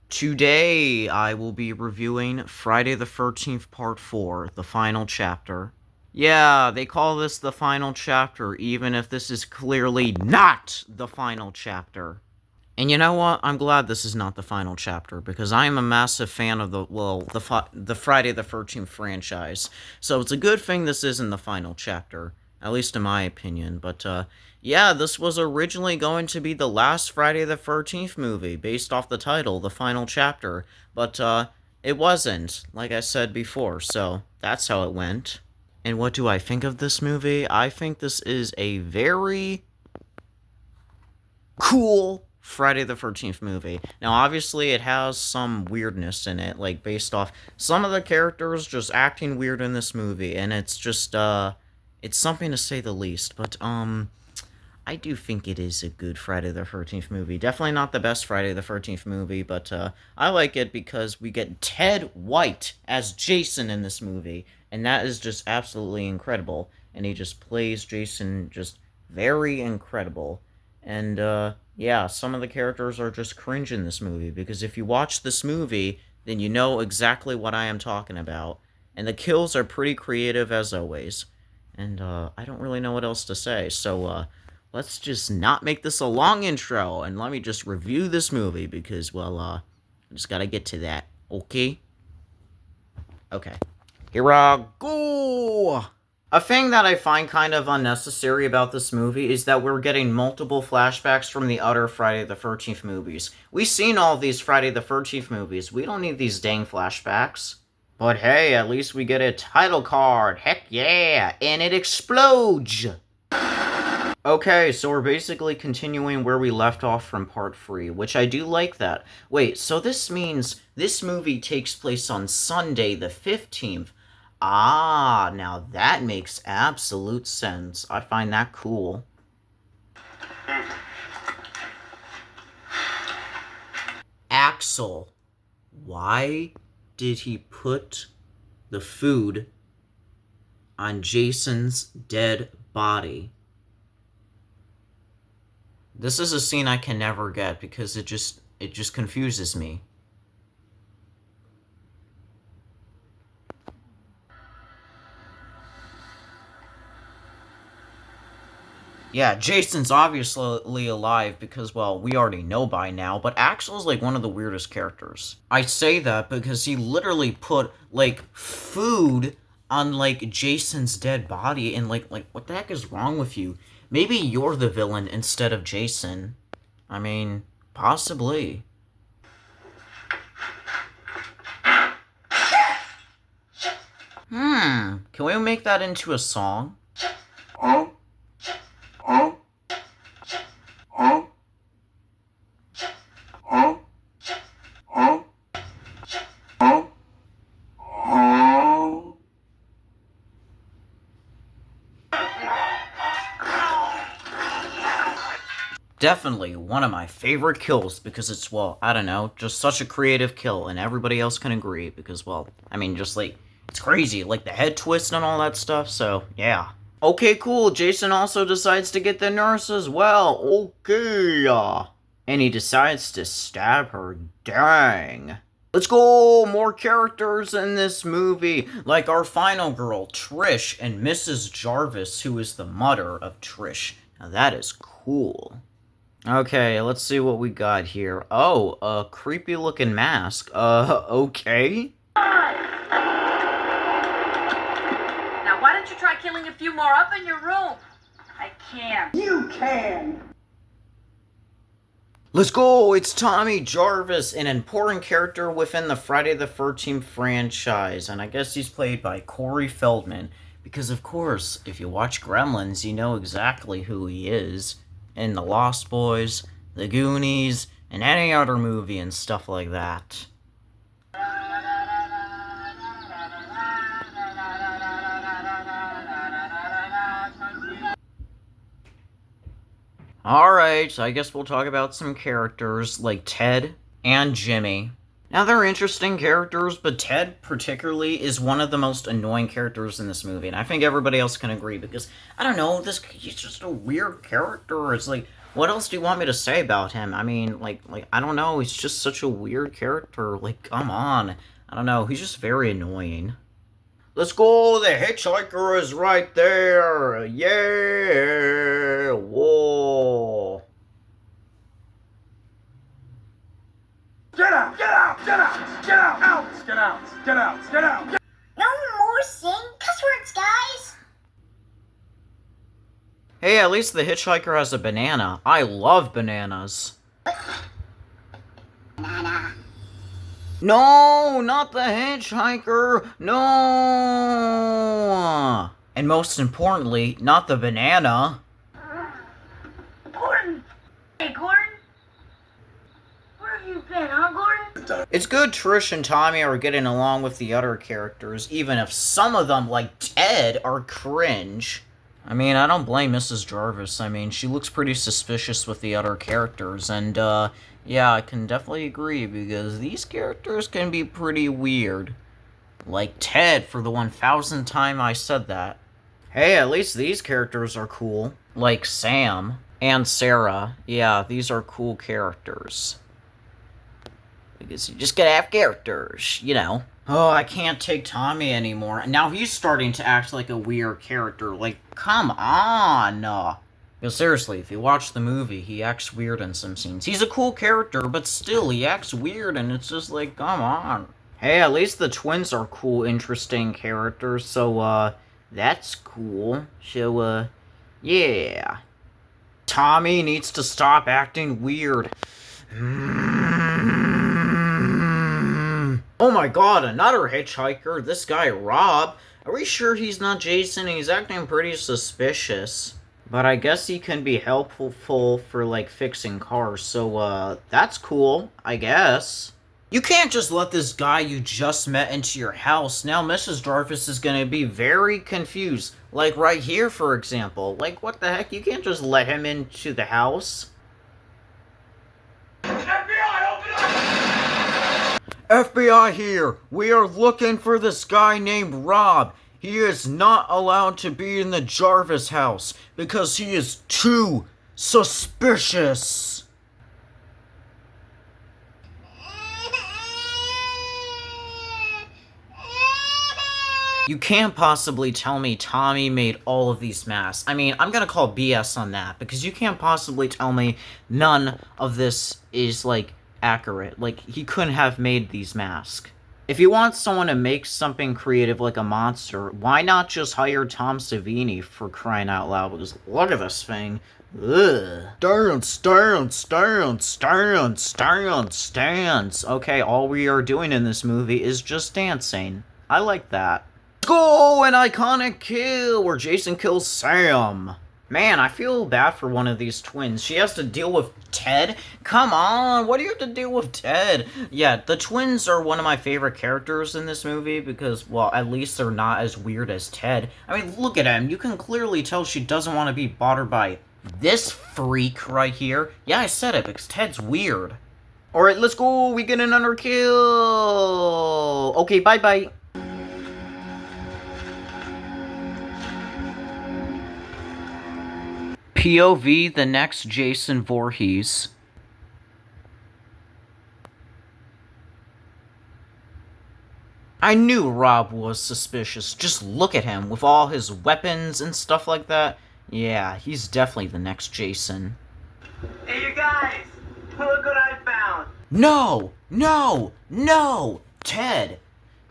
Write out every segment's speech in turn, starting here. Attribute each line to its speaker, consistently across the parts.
Speaker 1: Today, I will be reviewing Friday the 13th Part 4, the final chapter. Yeah, they call this the final chapter, even if this is clearly not the final chapter. And you know what? I'm glad this is not the final chapter, because I am a massive fan of the Friday the 13th franchise. So it's a good thing this isn't the final chapter, at least in my opinion. But, yeah, this was originally going to be the last Friday the 13th movie, based off the title, the final chapter. But, it wasn't, like I said before, so that's how it went. And what do I think of this movie? I think this is a very cool Friday the 13th movie. Now, obviously, it has some weirdness in it, like, based off some of the characters just acting weird in this movie, and it's just, it's something to say the least, but, I do think it is a good Friday the 13th movie. Definitely not the best Friday the 13th movie, but, I like it because we get Ted White as Jason in this movie, and that is just absolutely incredible, and he just plays Jason just very incredible. And, yeah, some of the characters are just cringe in this movie, because if you watch this movie, then you know exactly what I am talking about. And the kills are pretty creative as always. And, I don't really know what else to say, so, let's just not make this a long intro, and let me just review this movie, because, well, I just gotta get to that, okay? Okay. Here I go! A thing that I find kind of unnecessary about this movie is that we're getting multiple flashbacks from the other Friday the 13th movies. We've seen all these Friday the 13th movies. We don't need these dang flashbacks. But hey, at least we get a title card. Heck yeah! And it explodes! Okay, so we're basically continuing where we left off from part 3, which I do like that. Wait, so this means this movie takes place on Sunday the 15th. Ah, now that makes absolute sense. I find that cool. Axel, why did he put the food on Jason's dead body? This is a scene I can never get because it just confuses me. Yeah, Jason's obviously alive because, well, we already know by now, but Axel's, like, one of the weirdest characters. I say that because he literally put, like, food on, like, Jason's dead body, and, like, what the heck is wrong with you? Maybe you're the villain instead of Jason. I mean, possibly. Can we make that into a song? Definitely one of my favorite kills because it's, well, I don't know, just such a creative kill, and everybody else can agree because, well, I mean, just, like, it's crazy, like, the head twist and all that stuff, so, yeah. Okay, cool, Jason also decides to get the nurse as well, okay, and he decides to stab her, dang. Let's go! More characters in this movie, like our final girl, Trish, and Mrs. Jarvis, who is the mother of Trish. Now that is cool. Okay, let's see what we got here. Oh, a creepy looking mask. Okay.
Speaker 2: Now why don't you try killing a few more up in your room? I can.
Speaker 3: You can!
Speaker 1: Let's go! It's Tommy Jarvis, an important character within the Friday the 13th franchise, and I guess he's played by Corey Feldman, because of course, if you watch Gremlins, you know exactly who he is. In The Lost Boys, The Goonies, and any other movie and stuff like that. Alright, I guess we'll talk about some characters like Ted and Jimmy. Now, they're interesting characters, but Ted particularly is one of the most annoying characters in this movie, and I think everybody else can agree, because, I don't know, he's just a weird character. It's like, What else do you want me to say about him? I mean, I don't know. He's just such a weird character. Like, come on. I don't know. He's just very annoying. Let's go. The hitchhiker is right there. Yeah. Whoa.
Speaker 3: Get out! Get out! Get out! Get out! Out! Get out! Get out! Get out!
Speaker 4: No more saying cuss words, guys.
Speaker 1: Hey, at least the hitchhiker has a banana. I love bananas.
Speaker 4: Banana.
Speaker 1: No, not the hitchhiker. No. And most importantly, not the banana.
Speaker 2: Gordon! Hey, Gordon? Where have you been, huh, Gordon?
Speaker 1: It's good Trish and Tommy are getting along with the other characters, even if some of them, like Ted, are cringe. I mean, I don't blame Mrs. Jarvis. I mean, she looks pretty suspicious with the other characters, and, yeah, I can definitely agree, because these characters can be pretty weird. Like Ted, for the 1000th time I said that. Hey, at least these characters are cool. Like Sam and Sarah. Yeah, these are cool characters. Because you just gotta have characters, you know. Oh, I can't take Tommy anymore. Now he's starting to act like a weird character. Like, come on! Because seriously, if you watch the movie, he acts weird in some scenes. He's a cool character, but still, he acts weird, and it's just like, come on. Hey, at least the twins are cool, interesting characters, so, that's cool. So, yeah. Tommy needs to stop acting weird. Oh my god, another hitchhiker. This guy, Rob. Are we sure he's not Jason? He's acting pretty suspicious. But I guess he can be helpful for, like, fixing cars. So, that's cool, I guess. You can't just let this guy you just met into your house. Now Mrs. Jarvis is gonna be very confused. Like, right here, for example. Like, what the heck? You can't just let him into the house.
Speaker 3: FBI, open up!
Speaker 1: FBI here! We are looking for this guy named Rob. He is not allowed to be in the Jarvis house because he is too suspicious. You can't possibly tell me Tommy made all of these masks. I mean, I'm gonna call BS on that, because you can't possibly tell me none of this is, like, accurate. Like, he couldn't have made these masks. If you want someone to make something creative like a monster, why not just hire Tom Savini, for crying out loud? Because look at this thing. Ugh. Dance. Okay, all we are doing in this movie is just dancing. I like that. Go! An iconic kill where Jason kills Sam. Man, I feel bad for one of these twins. She has to deal with Ted? Come on, what do you have to deal with Ted? Yeah, the twins are one of my favorite characters in this movie because, well, at least they're not as weird as Ted. I mean, look at him. You can clearly tell she doesn't want to be bothered by this freak right here. Yeah, I said it, because Ted's weird. Alright, let's go. We get another kill. Okay, bye-bye. POV, the next Jason Voorhees. I knew Rob was suspicious. Just look at him, with all his weapons and stuff like that. Yeah, he's definitely the next Jason.
Speaker 5: Hey, you guys! Look what I found!
Speaker 1: No! Ted!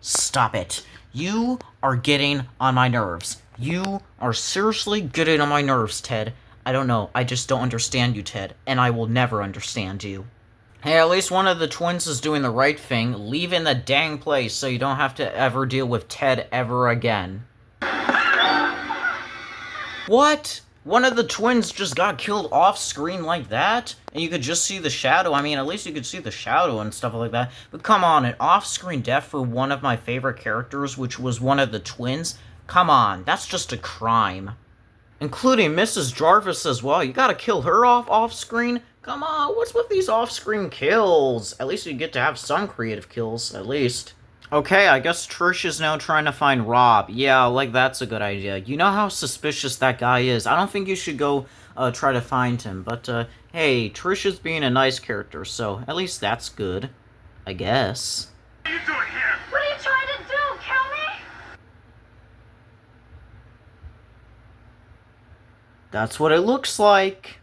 Speaker 1: Stop it. You are getting on my nerves. You are seriously getting on my nerves, Ted. I don't know. I just don't understand you, Ted. And I will never understand you. Hey, at least one of the twins is doing the right thing, leaving the dang place so you don't have to ever deal with Ted ever again. What? One of the twins just got killed off screen like that? And you could just see the shadow? I mean, at least you could see the shadow and stuff like that. But come on, an off-screen death for one of my favorite characters, which was one of the twins? Come on, that's just a crime. Including Mrs. Jarvis as well. You gotta kill her off-screen? Come on, what's with these off-screen kills? At least you get to have some creative kills, at least. Okay, I guess Trish is now trying to find Rob. Yeah, like that's a good idea. You know how suspicious that guy is. I don't think you should go try to find him. But hey, Trish is being a nice character, so at least that's good. I guess.
Speaker 3: What are you doing here?
Speaker 2: What are you trying to do? Kill me?
Speaker 1: That's what it looks like.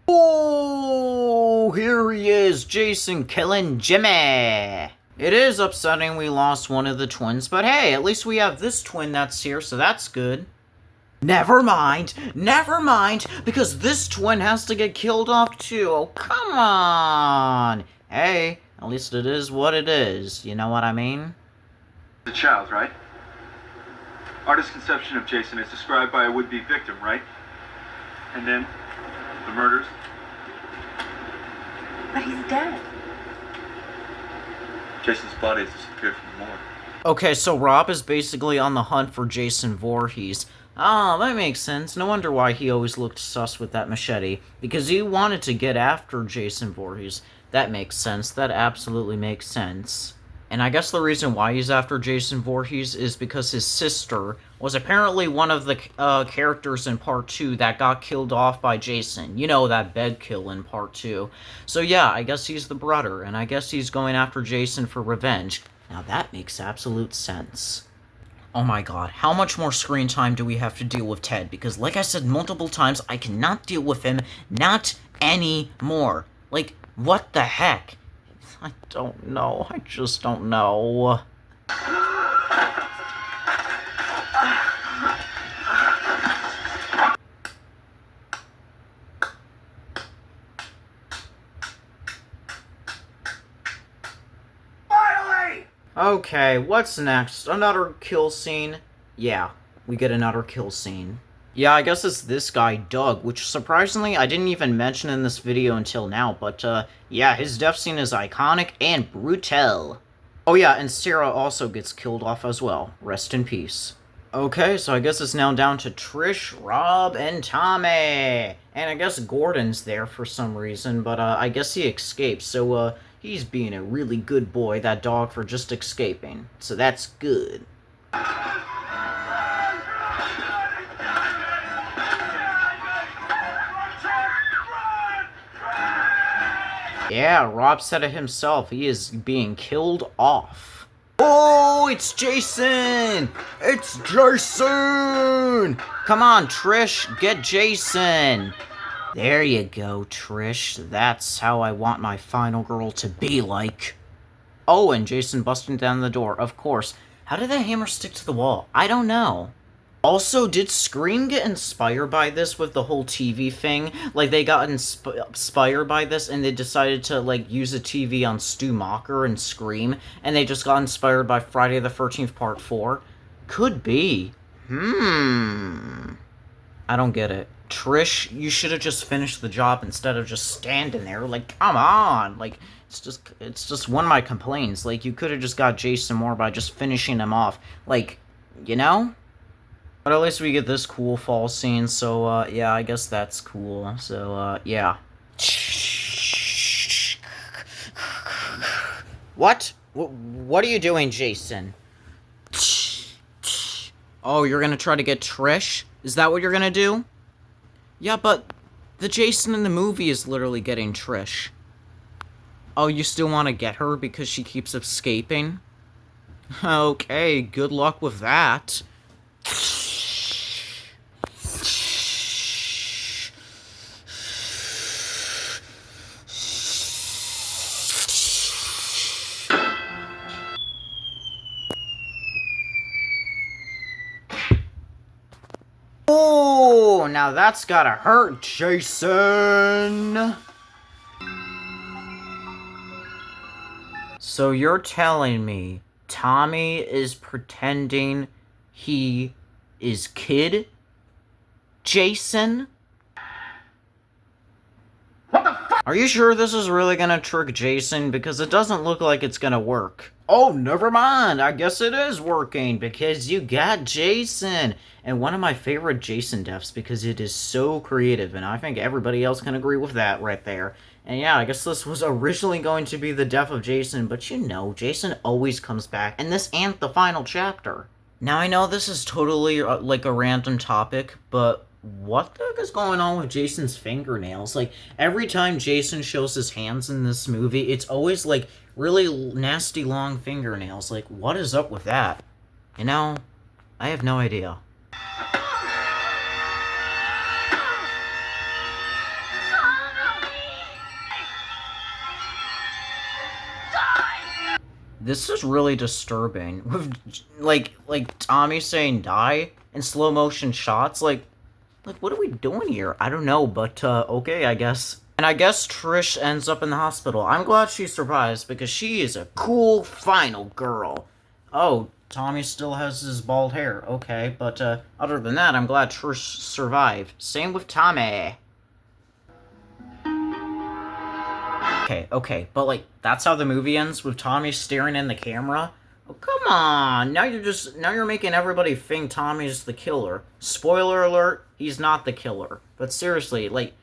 Speaker 1: Oh, here he is, Jason killing Jimmy. It is upsetting we lost one of the twins, but hey, at least we have this twin that's here, so that's good. Never mind, because this twin has to get killed off too. Oh, come on. Hey, at least it is what it is, you know what I mean?
Speaker 6: The child, right? Artist's conception of Jason is described by a would-be victim, right? And then the murders.
Speaker 2: But he's dead.
Speaker 6: Jason's body has disappeared from the morgue.
Speaker 1: Okay, so Rob is basically on the hunt for Jason Voorhees. Oh, that makes sense. No wonder why he always looked sus with that machete. Because he wanted to get after Jason Voorhees. That makes sense. That absolutely makes sense. And I guess the reason why he's after Jason Voorhees is because his sister was apparently one of the characters in Part 2 that got killed off by Jason. You know, that bed kill in Part 2. So yeah, I guess he's the brother, and I guess he's going after Jason for revenge. Now that makes absolute sense. Oh my god, how much more screen time do we have to deal with Ted? Because like I said multiple times, I cannot deal with him, not anymore. Like, what the heck? I don't know. I just don't know.
Speaker 3: Finally!
Speaker 1: Okay, what's next? Another kill scene? Yeah, we get another kill scene. Yeah, I guess it's this guy, Doug, which surprisingly I didn't even mention in this video until now, but yeah, his death scene is iconic and brutal. Oh yeah, and Sarah also gets killed off as well. Rest in peace. Okay, so I guess it's now down to Trish, Rob, and Tommy. And I guess Gordon's there for some reason, but I guess he escaped, so he's being a really good boy, that dog, for just escaping. So that's good. Yeah, Rob said it himself. He is being killed off. Oh, it's Jason! It's Jason! Come on, Trish, get Jason! There you go, Trish. That's how I want my final girl to be like. Oh, and Jason busting down the door, of course. How did that hammer stick to the wall? I don't know. Also, did Scream get inspired by this with the whole TV thing? Like, they got inspired by this, and they decided to, like, use a TV on Stu Macher and Scream, and they just got inspired by Friday the 13th Part 4? Could be. I don't get it. Trish, you should have just finished the job instead of just standing there. Like, come on! Like, it's just one of my complaints. Like, you could have just got Jason Moore by just finishing him off. Like, you know? But at least we get this cool fall scene, so, yeah, I guess that's cool. So, yeah. What? What are you doing, Jason? Oh, you're gonna try to get Trish? Is that what you're gonna do? Yeah, but the Jason in the movie is literally getting Trish. Oh, you still want to get her because she keeps escaping? Okay, good luck with that. Oh, now that's gotta hurt, Jason! So you're telling me Tommy is pretending he is Kid Jason?
Speaker 3: What the fuck?
Speaker 1: Are you sure this is really gonna trick Jason? Because it doesn't look like it's gonna work. Oh, never mind. I guess it is working because you got Jason. And one of my favorite Jason deaths because it is so creative, and I think everybody else can agree with that right there. And yeah, I guess this was originally going to be the death of Jason, but you know, Jason always comes back, and this ain't the final chapter. Now, I know this is totally, like, a random topic, but what the heck is going on with Jason's fingernails? Like, every time Jason shows his hands in this movie, it's always, like, really nasty long fingernails. Like, what is up with that? You know, I have no idea. This is really disturbing. With, like Tommy saying die in slow motion shots, like, what are we doing here? I don't know, but, okay, I guess. And I guess Trish ends up in the hospital. I'm glad she survives, because she is a cool final girl. Oh, Tommy still has his bald hair. Okay, but, other than that, I'm glad Trish survived. Same with Tommy. Okay, but, like, that's how the movie ends, with Tommy staring in the camera? Oh, come on! Now you're making everybody think Tommy's the killer. Spoiler alert, he's not the killer. But seriously, like,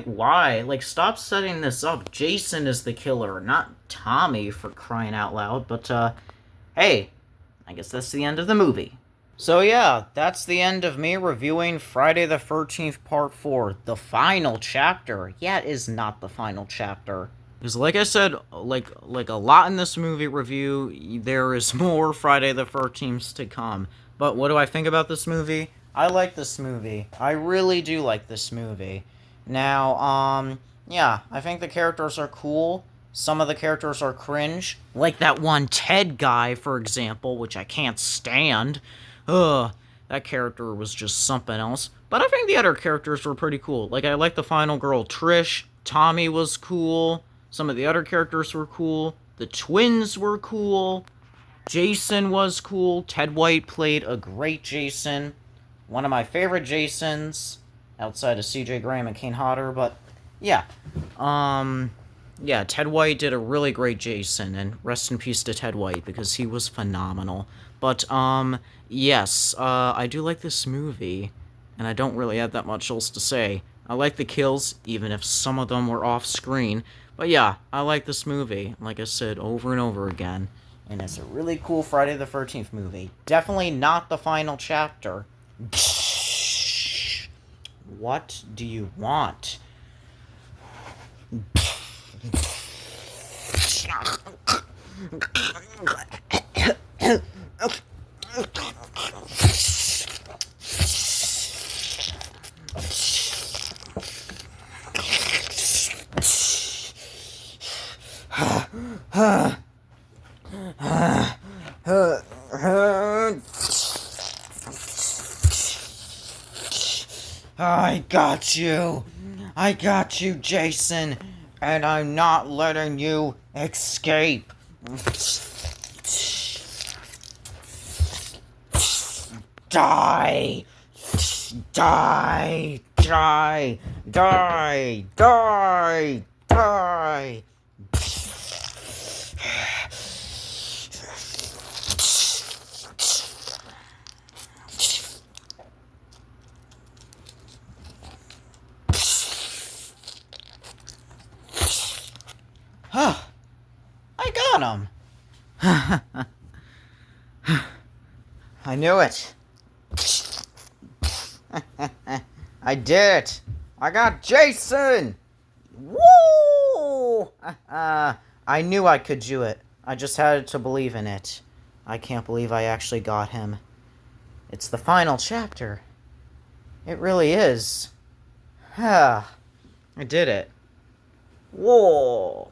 Speaker 1: why? Like, stop setting this up. Jason is the killer, not Tommy, for crying out loud. But, hey, I guess that's the end of the movie. So yeah, that's the end of me reviewing Friday the 13th Part 4, the final chapter. Yeah, it is not the final chapter. Because like I said, like a lot in this movie review, there is more Friday the 13th to come. But what do I think about this movie? I like this movie. I really do like this movie. Now, yeah, I think the characters are cool. Some of the characters are cringe. Like that one Ted guy, for example, which I can't stand. Ugh, that character was just something else. But I think the other characters were pretty cool. Like, I like the final girl, Trish. Tommy was cool. Some of the other characters were cool. The twins were cool. Jason was cool. Ted White played a great Jason. One of my favorite Jasons. Outside of C.J. Graham and Kane Hodder. But, yeah. Yeah, Ted White did a really great Jason. And rest in peace to Ted White, because he was phenomenal. But, yes, I do like this movie, and I don't really have that much else to say. I like the kills, even if some of them were off-screen. But yeah, I like this movie, like I said, over and over again. And it's a really cool Friday the 13th movie. Definitely not the final chapter. What do you want? I got you, Jason, and I'm not letting you escape. Die! Die! Die! Die! Die! Die! I got him! I knew it! I did it! I got Jason! Woo! I knew I could do it. I just had to believe in it. I can't believe I actually got him. It's the final chapter. It really is. I did it. Whoa!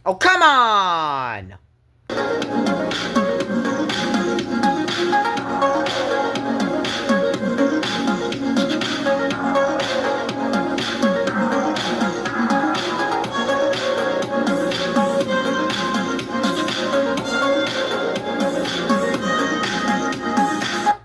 Speaker 1: Oh, come on!